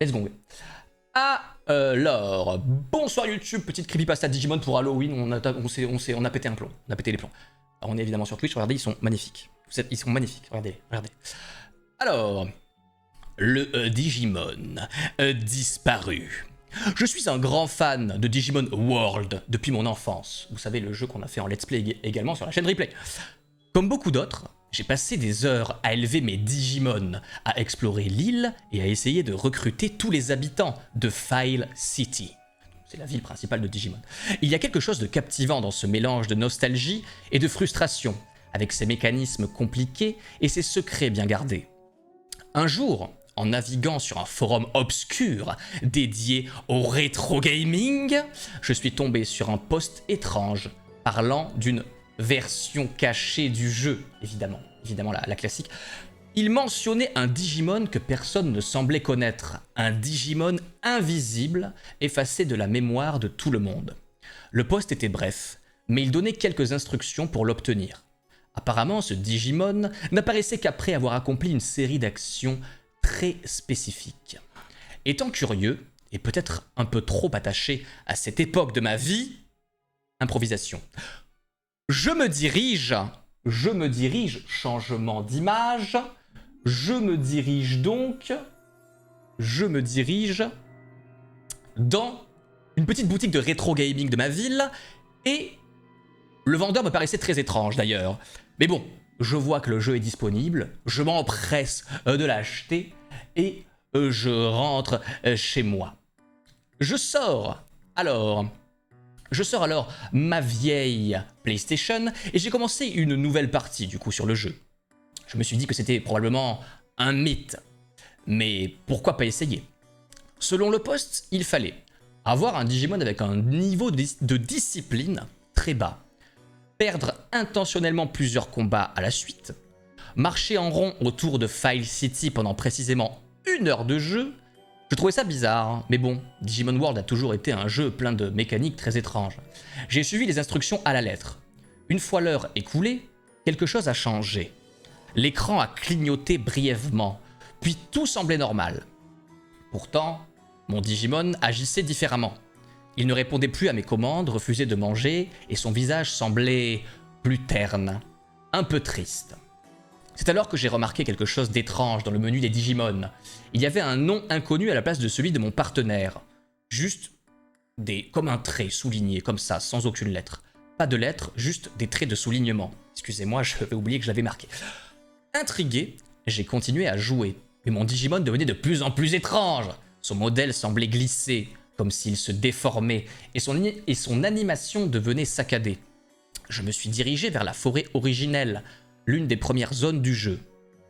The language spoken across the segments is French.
Let's go. Alors, bonsoir YouTube, petite creepypasta Digimon pour Halloween, on a pété un plomb, on a pété les plombs. Alors on est évidemment sur Twitch, regardez, ils sont magnifiques. Ils sont magnifiques, regardez. Alors, le Digimon disparu. Je suis un grand fan de Digimon World depuis mon enfance. Vous savez, le jeu qu'on a fait en let's play également sur la chaîne Replay. Comme beaucoup d'autres, j'ai passé des heures à élever mes Digimon, à explorer l'île et à essayer de recruter tous les habitants de File City. C'est la ville principale de Digimon. Il y a quelque chose de captivant dans ce mélange de nostalgie et de frustration, avec ses mécanismes compliqués et ses secrets bien gardés. Un jour, en naviguant sur un forum obscur dédié au rétro gaming, je suis tombé sur un post étrange parlant d'une version cachée du jeu, évidemment la classique. Il mentionnait un Digimon que personne ne semblait connaître, un Digimon invisible, effacé de la mémoire de tout le monde. Le post était bref, mais il donnait quelques instructions pour l'obtenir. Apparemment, ce Digimon n'apparaissait qu'après avoir accompli une série d'actions très spécifiques. Étant curieux, et peut-être un peu trop attaché à cette époque de ma vie, improvisation. Je me dirige, changement d'image, je me dirige dans une petite boutique de rétro gaming de ma ville, et le vendeur me paraissait très étrange d'ailleurs. Mais bon, je vois que le jeu est disponible, je m'empresse de l'acheter, et je rentre chez moi. Je sors alors ma vieille PlayStation et j'ai commencé une nouvelle partie du coup sur le jeu. Je me suis dit que c'était probablement un mythe, mais pourquoi pas essayer? Selon le post, il fallait avoir un Digimon avec un niveau de discipline très bas, perdre intentionnellement plusieurs combats à la suite, marcher en rond autour de File City pendant précisément 1 heure de jeu. Je trouvais ça bizarre, mais bon, Digimon World a toujours été un jeu plein de mécaniques très étranges. J'ai suivi les instructions à la lettre. Une fois l'heure écoulée, quelque chose a changé. L'écran a clignoté brièvement, puis tout semblait normal. Pourtant, mon Digimon agissait différemment. Il ne répondait plus à mes commandes, refusait de manger, et son visage semblait plus terne, un peu triste. C'est alors que j'ai remarqué quelque chose d'étrange dans le menu des Digimon. Il y avait un nom inconnu à la place de celui de mon partenaire. Juste comme un trait souligné, comme ça, sans aucune lettre. Pas de lettres, juste des traits de soulignement. Excusez-moi, j'avais oublié que je l'avais marqué. Intrigué, j'ai continué à jouer, mais mon Digimon devenait de plus en plus étrange. Son modèle semblait glisser, comme s'il se déformait, et son animation devenait saccadée. Je me suis dirigé vers la forêt originelle, l'une des premières zones du jeu.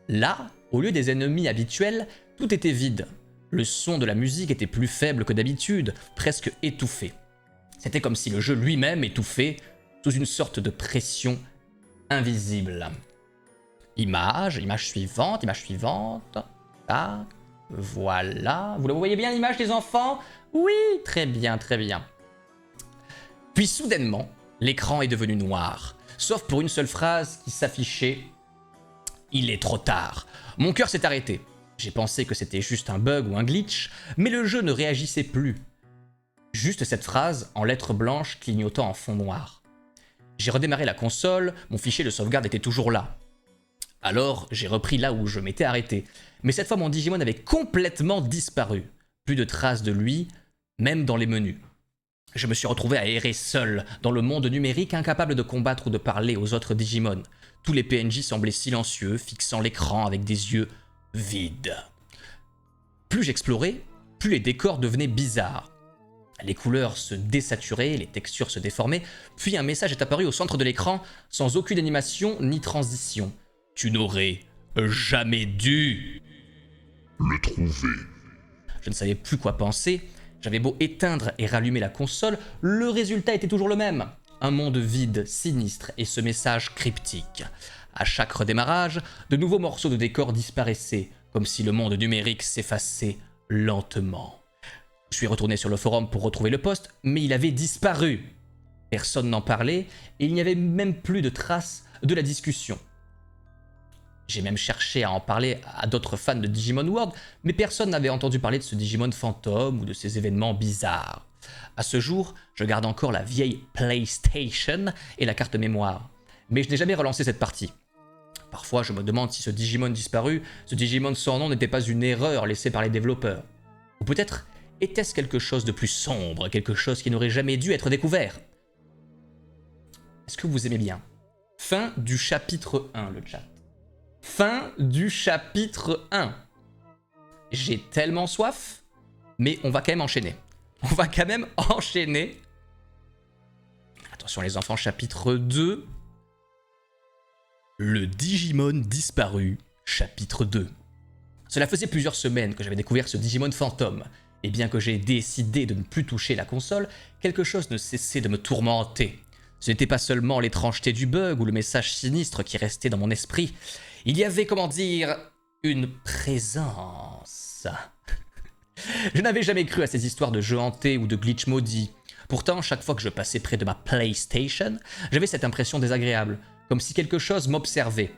Là, au lieu des ennemis habituels, tout était vide. Le son de la musique était plus faible que d'habitude, presque étouffé. C'était comme si le jeu lui-même étouffait sous une sorte de pression invisible. Image suivante. Tac, voilà. Vous voyez bien l'image des enfants? Oui, très bien. Puis soudainement, l'écran est devenu noir. Sauf pour une seule phrase qui s'affichait « Il est trop tard ». Mon cœur s'est arrêté. J'ai pensé que c'était juste un bug ou un glitch, mais le jeu ne réagissait plus. Juste cette phrase en lettres blanches clignotant en fond noir. J'ai redémarré la console, mon fichier de sauvegarde était toujours là. Alors, j'ai repris là où je m'étais arrêté. Mais cette fois, mon Digimon avait complètement disparu. Plus de traces de lui, même dans les menus. Je me suis retrouvé à errer seul, dans le monde numérique, incapable de combattre ou de parler aux autres Digimon. Tous les PNJ semblaient silencieux, fixant l'écran avec des yeux vides. Plus j'explorais, plus les décors devenaient bizarres. Les couleurs se désaturaient, les textures se déformaient, puis un message est apparu au centre de l'écran, sans aucune animation ni transition. « Tu n'aurais jamais dû le trouver. » Je ne savais plus quoi penser. J'avais beau éteindre et rallumer la console, le résultat était toujours le même. Un monde vide, sinistre et ce message cryptique. À chaque redémarrage, de nouveaux morceaux de décor disparaissaient, comme si le monde numérique s'effaçait lentement. Je suis retourné sur le forum pour retrouver le post, mais il avait disparu. Personne n'en parlait et il n'y avait même plus de traces de la discussion. J'ai même cherché à en parler à d'autres fans de Digimon World, mais personne n'avait entendu parler de ce Digimon fantôme ou de ces événements bizarres. À ce jour, je garde encore la vieille PlayStation et la carte mémoire, mais je n'ai jamais relancé cette partie. Parfois, je me demande si ce Digimon disparu, ce Digimon sans nom n'était pas une erreur laissée par les développeurs. Ou peut-être était-ce quelque chose de plus sombre, quelque chose qui n'aurait jamais dû être découvert. Est-ce que vous aimez bien? Fin du chapitre 1, le chat. Fin du chapitre 1. J'ai tellement soif, mais on va quand même enchaîner. On va quand même enchaîner. Attention les enfants, chapitre 2. Le Digimon disparu, chapitre 2. Cela faisait plusieurs semaines que j'avais découvert ce Digimon fantôme, et bien que j'ai décidé de ne plus toucher la console, quelque chose ne cessait de me tourmenter. Ce n'était pas seulement l'étrangeté du bug ou le message sinistre qui restait dans mon esprit, il y avait, comment dire, une présence. Je n'avais jamais cru à ces histoires de jeux hantés ou de glitch maudits. Pourtant, chaque fois que je passais près de ma PlayStation, j'avais cette impression désagréable, comme si quelque chose m'observait.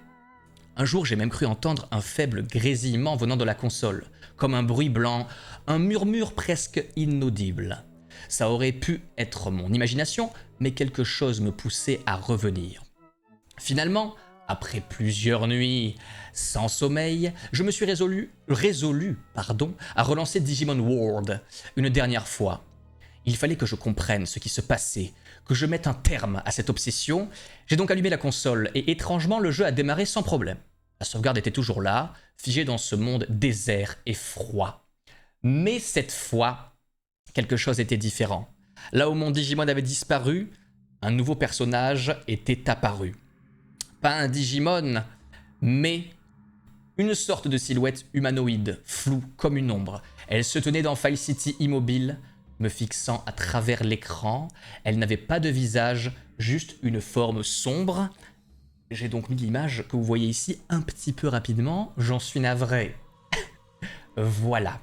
Un jour, j'ai même cru entendre un faible grésillement venant de la console, comme un bruit blanc, un murmure presque inaudible. Ça aurait pu être mon imagination, mais quelque chose me poussait à revenir. Finalement, après plusieurs nuits sans sommeil, je me suis résolu à relancer Digimon World une dernière fois. Il fallait que je comprenne ce qui se passait, que je mette un terme à cette obsession. J'ai donc allumé la console et étrangement le jeu a démarré sans problème. La sauvegarde était toujours là, figée dans ce monde désert et froid. Mais cette fois, quelque chose était différent. Là où mon Digimon avait disparu, un nouveau personnage était apparu. Pas un Digimon, mais une sorte de silhouette humanoïde, floue comme une ombre. Elle se tenait dans File City immobile, me fixant à travers l'écran. Elle n'avait pas de visage, juste une forme sombre. J'ai donc mis l'image que vous voyez ici un petit peu rapidement, j'en suis navré. Voilà.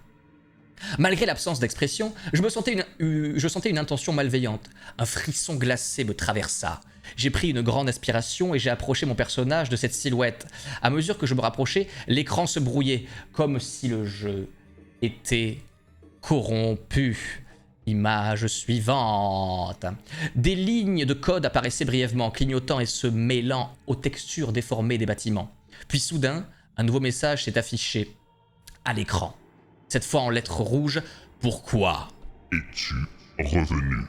Malgré l'absence d'expression, je sentais une intention malveillante. Un frisson glacé me traversa. J'ai pris une grande aspiration et j'ai approché mon personnage de cette silhouette. À mesure que je me rapprochais, l'écran se brouillait, comme si le jeu était corrompu. Image suivante. Des lignes de code apparaissaient brièvement, clignotant et se mêlant aux textures déformées des bâtiments. Puis soudain, un nouveau message s'est affiché à l'écran. Cette fois en lettres rouges, pourquoi Es-tu revenu?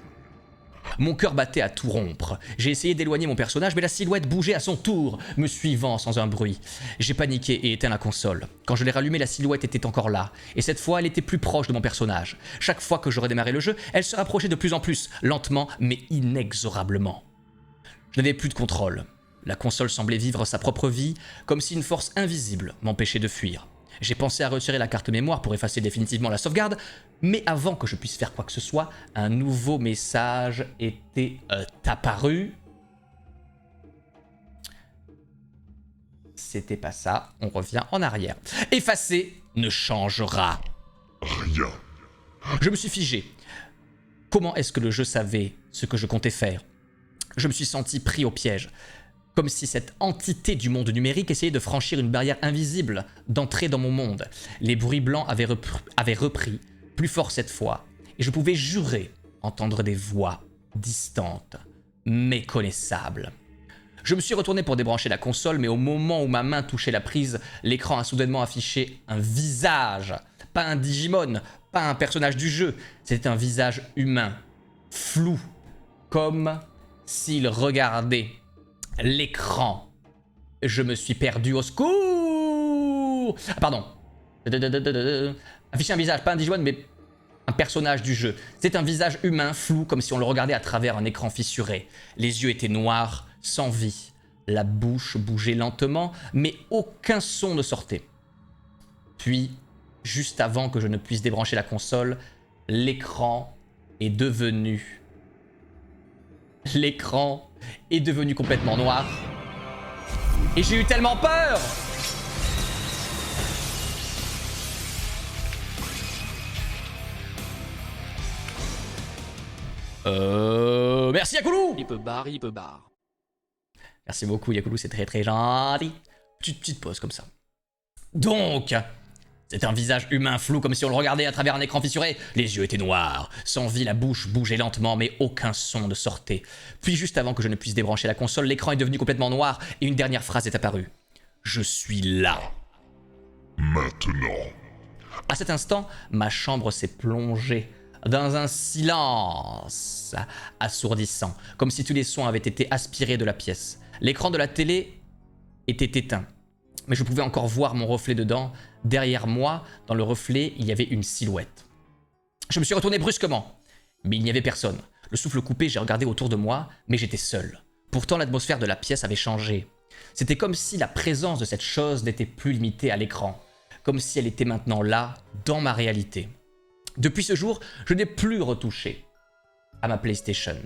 Mon cœur battait à tout rompre. J'ai essayé d'éloigner mon personnage, mais la silhouette bougeait à son tour, me suivant sans un bruit. J'ai paniqué et éteint la console. Quand je l'ai rallumée, la silhouette était encore là. Et cette fois, elle était plus proche de mon personnage. Chaque fois que je redémarrais le jeu, elle se rapprochait de plus en plus, lentement mais inexorablement. Je n'avais plus de contrôle. La console semblait vivre sa propre vie, comme si une force invisible m'empêchait de fuir. J'ai pensé à retirer la carte mémoire pour effacer définitivement la sauvegarde, mais avant que je puisse faire quoi que ce soit, un nouveau message était apparu. C'était pas ça, on revient en arrière. Effacer ne changera Rien. Je me suis figé. Comment est-ce que le jeu savait ce que je comptais faire? Je me suis senti pris au piège. Comme si cette entité du monde numérique essayait de franchir une barrière invisible, d'entrer dans mon monde. Les bruits blancs avaient repris, plus fort cette fois, et je pouvais jurer entendre des voix distantes, méconnaissables. Je me suis retourné pour débrancher la console, mais au moment où ma main touchait la prise, l'écran a soudainement affiché un visage. Pas un Digimon, pas un personnage du jeu, c'était un visage humain, flou, comme s'il regardait l'écran. Je me suis perdu, au secours. Ah, pardon. Afficher un visage, pas un Digimon, mais un personnage du jeu. C'est un visage humain, flou, comme si on le regardait à travers un écran fissuré. Les yeux étaient noirs, sans vie. La bouche bougeait lentement, mais aucun son ne sortait. Puis, juste avant que je ne puisse débrancher la console, l'écran est devenu complètement noir. Et j'ai eu tellement peur! Merci Yakoulou! Il peut barre. Merci beaucoup Yakoulou, c'est très très gentil. Petite pause comme ça. Donc, c'est un visage humain flou comme si on le regardait à travers un écran fissuré. Les yeux étaient noirs, sans vie, la bouche bougeait lentement mais aucun son ne sortait. Puis juste avant que je ne puisse débrancher la console, l'écran est devenu complètement noir et une dernière phrase est apparue. Je suis là. Maintenant. À cet instant, ma chambre s'est plongée dans un silence assourdissant, comme si tous les sons avaient été aspirés de la pièce. L'écran de la télé était éteint, mais je pouvais encore voir mon reflet dedans. Derrière moi, dans le reflet, il y avait une silhouette. Je me suis retourné brusquement, mais il n'y avait personne. Le souffle coupé, j'ai regardé autour de moi, mais j'étais seul. Pourtant, l'atmosphère de la pièce avait changé. C'était comme si la présence de cette chose n'était plus limitée à l'écran, comme si elle était maintenant là, dans ma réalité. Depuis ce jour, je n'ai plus retouché à ma PlayStation.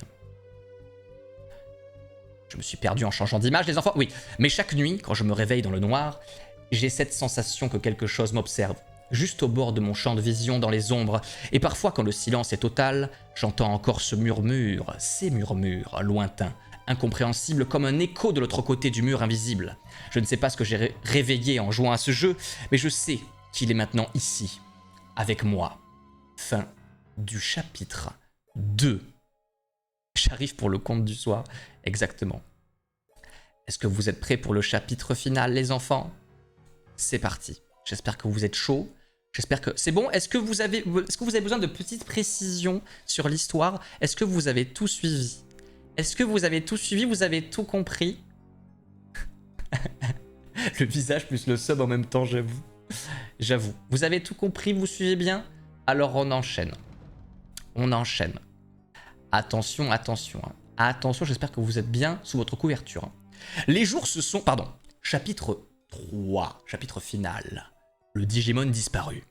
Je me suis perdu en changeant d'image, les enfants. Oui, mais chaque nuit, quand je me réveille dans le noir, j'ai cette sensation que quelque chose m'observe, juste au bord de mon champ de vision dans les ombres. Et parfois, quand le silence est total, j'entends encore ce murmure, ces murmures lointains, incompréhensibles comme un écho de l'autre côté du mur invisible. Je ne sais pas ce que j'ai réveillé en jouant à ce jeu, mais je sais qu'il est maintenant ici, avec moi. Fin du chapitre 2. J'arrive pour le conte du soir, exactement. Est-ce que vous êtes prêts pour le chapitre final, les enfants? C'est parti. J'espère que vous êtes chauds. J'espère que c'est bon. Est-ce que vous avez besoin de petites précisions sur l'histoire? Est-ce que vous avez tout suivi? Est-ce que vous avez tout suivi? Vous avez tout compris? Le visage plus le sub en même temps, j'avoue. J'avoue. Vous avez tout compris? Vous suivez bien? Alors on enchaîne. On enchaîne. Attention, attention. Attention, j'espère que vous êtes bien sous votre couverture. Les jours se sont... Pardon. Chapitre 3. Chapitre final. Le Digimon disparu.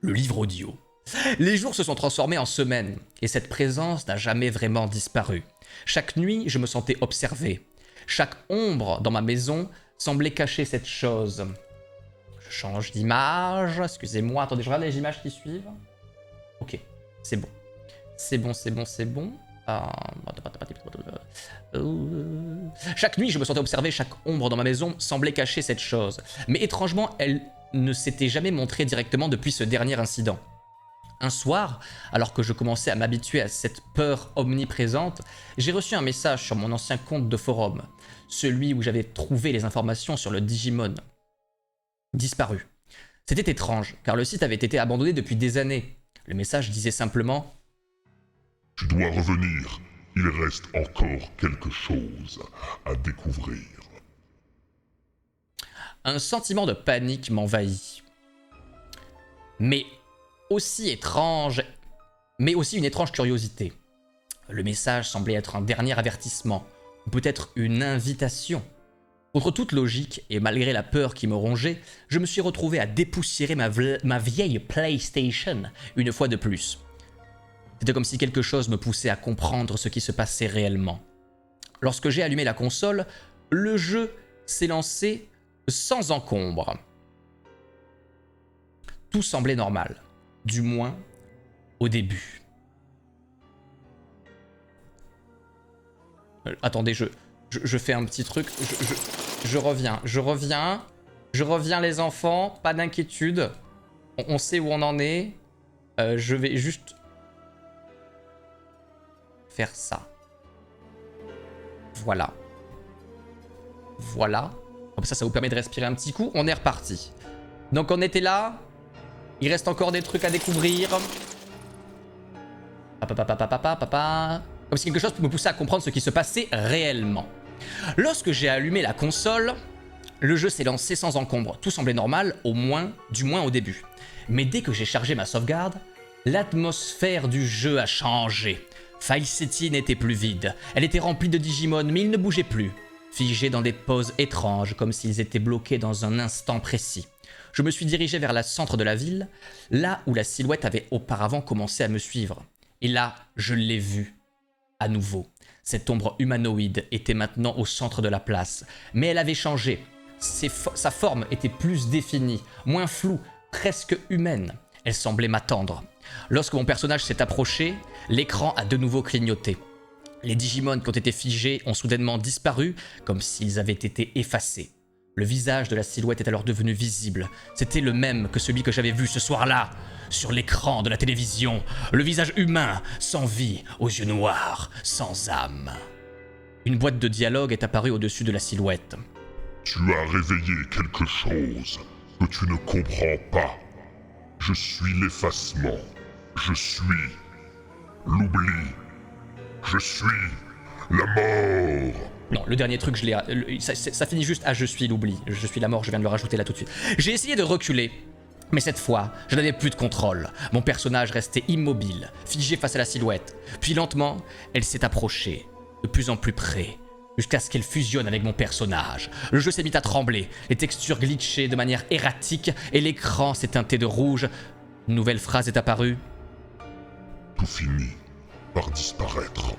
Le livre audio. Les jours se sont transformés en semaines, et cette présence n'a jamais vraiment disparu. Chaque nuit, je me sentais observé. Chaque ombre dans ma maison semblait cacher cette chose. Je change d'image, excusez-moi, attendez, je regarde les images qui suivent. Ok, c'est bon. C'est bon, c'est bon, c'est bon. Chaque nuit, je me sentais observé, chaque ombre dans ma maison semblait cacher cette chose. Mais étrangement, elle ne s'était jamais montrée directement depuis ce dernier incident. Un soir, alors que je commençais à m'habituer à cette peur omniprésente, j'ai reçu un message sur mon ancien compte de forum, celui où j'avais trouvé les informations sur le Digimon disparu. C'était étrange, car le site avait été abandonné depuis des années. Le message disait simplement « Tu dois revenir, il reste encore quelque chose à découvrir. » Un sentiment de panique m'envahit. Mais aussi une étrange curiosité. Le message semblait être un dernier avertissement, ou peut-être une invitation. Contre toute logique, et malgré la peur qui me rongeait, je me suis retrouvé à dépoussiérer ma vieille PlayStation une fois de plus. C'était comme si quelque chose me poussait à comprendre ce qui se passait réellement. Lorsque j'ai allumé la console, le jeu s'est lancé sans encombre. Tout semblait normal, du moins au début. Attendez, je fais un petit truc, je reviens les enfants, pas d'inquiétude, on sait où on en est, je vais juste faire ça. Voilà. Voilà. Comme ça vous permet de respirer un petit coup, on est reparti. Donc on était là, il reste encore des trucs à découvrir. Comme si quelque chose me poussait à comprendre ce qui se passait réellement. Lorsque j'ai allumé la console, le jeu s'est lancé sans encombre. Tout semblait normal, du moins au début. Mais dès que j'ai chargé ma sauvegarde, l'atmosphère du jeu a changé. File City n'était plus vide. Elle était remplie de Digimon, mais ils ne bougeaient plus. Figés dans des poses étranges, comme s'ils étaient bloqués dans un instant précis. Je me suis dirigé vers le centre de la ville, là où la silhouette avait auparavant commencé à me suivre. Et là, je l'ai vue. À nouveau, cette ombre humanoïde était maintenant au centre de la place, mais elle avait changé. Sa forme était plus définie, moins floue, presque humaine. Elle semblait m'attendre. Lorsque mon personnage s'est approché, l'écran a de nouveau clignoté. Les Digimon qui ont été figés ont soudainement disparu, comme s'ils avaient été effacés. Le visage de la silhouette est alors devenu visible. C'était le même que celui que j'avais vu ce soir-là, sur l'écran de la télévision. Le visage humain, sans vie, aux yeux noirs, sans âme. Une boîte de dialogue est apparue au-dessus de la silhouette. Tu as réveillé quelque chose que tu ne comprends pas. Je suis l'effacement. Je suis l'oubli. Je suis la mort. Non, le dernier truc, ça finit juste à « je suis l'oubli ». Je suis la mort, je viens de le rajouter là tout de suite. J'ai essayé de reculer, mais cette fois, je n'avais plus de contrôle. Mon personnage restait immobile, figé face à la silhouette. Puis lentement, elle s'est approchée, de plus en plus près, jusqu'à ce qu'elle fusionne avec mon personnage. Le jeu s'est mis à trembler, les textures glitchaient de manière erratique et l'écran s'est teinté de rouge. Une nouvelle phrase est apparue. Tout finit par disparaître.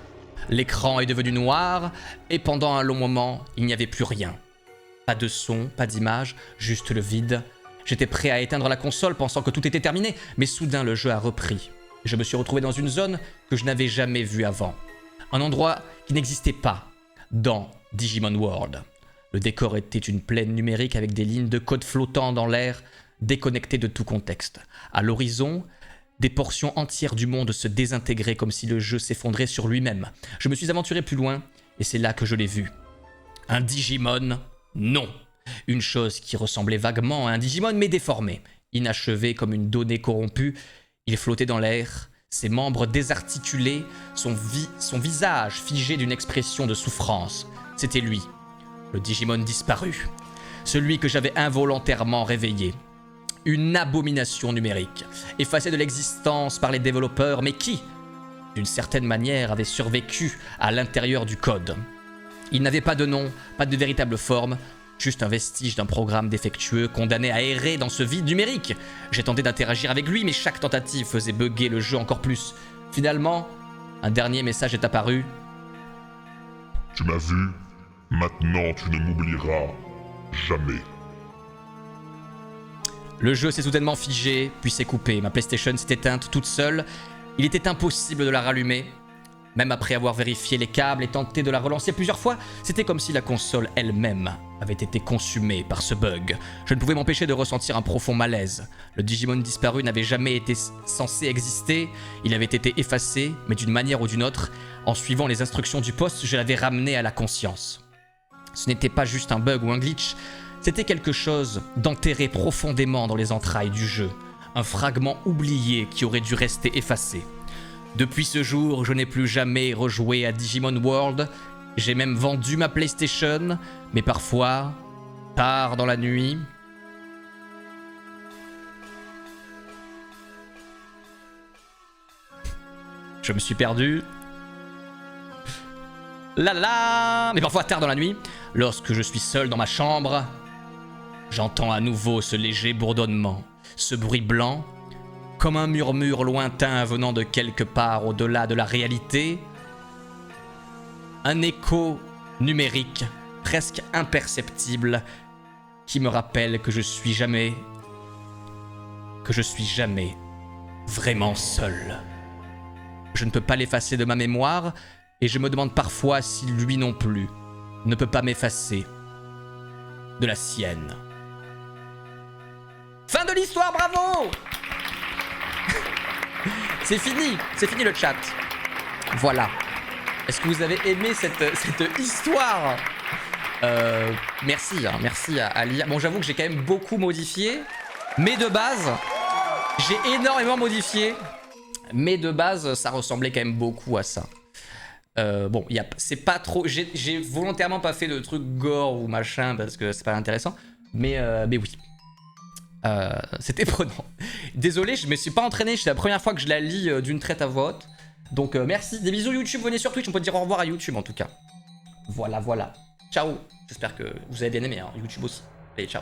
L'écran est devenu noir et pendant un long moment, il n'y avait plus rien. Pas de son, pas d'image, juste le vide. J'étais prêt à éteindre la console pensant que tout était terminé, mais soudain le jeu a repris. Je me suis retrouvé dans une zone que je n'avais jamais vue avant. Un endroit qui n'existait pas dans Digimon World. Le décor était une plaine numérique avec des lignes de code flottant dans l'air, déconnectées de tout contexte. À l'horizon, des portions entières du monde se désintégraient comme si le jeu s'effondrait sur lui-même. Je me suis aventuré plus loin et c'est là que je l'ai vu. Un Digimon, non. Une chose qui ressemblait vaguement à un Digimon mais déformé. Inachevé comme une donnée corrompue, il flottait dans l'air, ses membres désarticulés, son visage figé d'une expression de souffrance. C'était lui, le Digimon disparu. Celui que j'avais involontairement réveillé. Une abomination numérique, effacée de l'existence par les développeurs, mais qui, d'une certaine manière, avait survécu à l'intérieur du code. Il n'avait pas de nom, pas de véritable forme, juste un vestige d'un programme défectueux condamné à errer dans ce vide numérique. J'ai tenté d'interagir avec lui, mais chaque tentative faisait bugger le jeu encore plus. Finalement, un dernier message est apparu. Tu m'as vu, maintenant tu ne m'oublieras jamais. Le jeu s'est soudainement figé, puis s'est coupé. Ma PlayStation s'est éteinte toute seule. Il était impossible de la rallumer. Même après avoir vérifié les câbles et tenté de la relancer plusieurs fois, c'était comme si la console elle-même avait été consumée par ce bug. Je ne pouvais m'empêcher de ressentir un profond malaise. Le Digimon disparu n'avait jamais été censé exister. Il avait été effacé, mais d'une manière ou d'une autre, en suivant les instructions du poste, je l'avais ramené à la conscience. Ce n'était pas juste un bug ou un glitch. C'était quelque chose d'enterré profondément dans les entrailles du jeu, un fragment oublié qui aurait dû rester effacé. Depuis ce jour, je n'ai plus jamais rejoué à Digimon World, j'ai même vendu ma PlayStation, mais parfois, tard dans la nuit, je me suis perdu. Mais parfois tard dans la nuit, lorsque je suis seul dans ma chambre, j'entends à nouveau ce léger bourdonnement, ce bruit blanc, comme un murmure lointain venant de quelque part au-delà de la réalité. Un écho numérique, presque imperceptible, qui me rappelle que je suis jamais vraiment seul. Je ne peux pas l'effacer de ma mémoire, et je me demande parfois si lui non plus ne peut pas m'effacer de la sienne. Fin de l'histoire, bravo! C'est fini le chat. Voilà. Est-ce que vous avez aimé cette histoire? Merci à Lia. Bon, j'avoue que j'ai quand même beaucoup modifié, mais de base, j'ai énormément modifié, mais de base, ça ressemblait quand même beaucoup à ça. Bon, c'est pas trop. J'ai volontairement pas fait de trucs gore ou machin parce que c'est pas intéressant, mais oui. C'était prenant. Désolé, je me suis pas entraîné, c'est la première fois que je la lis d'une traite à voix haute. Donc merci, des bisous YouTube, venez sur Twitch, on peut dire au revoir à YouTube en tout cas. Voilà. Ciao, j'espère que vous avez bien aimé, hein, YouTube aussi. Allez, ciao.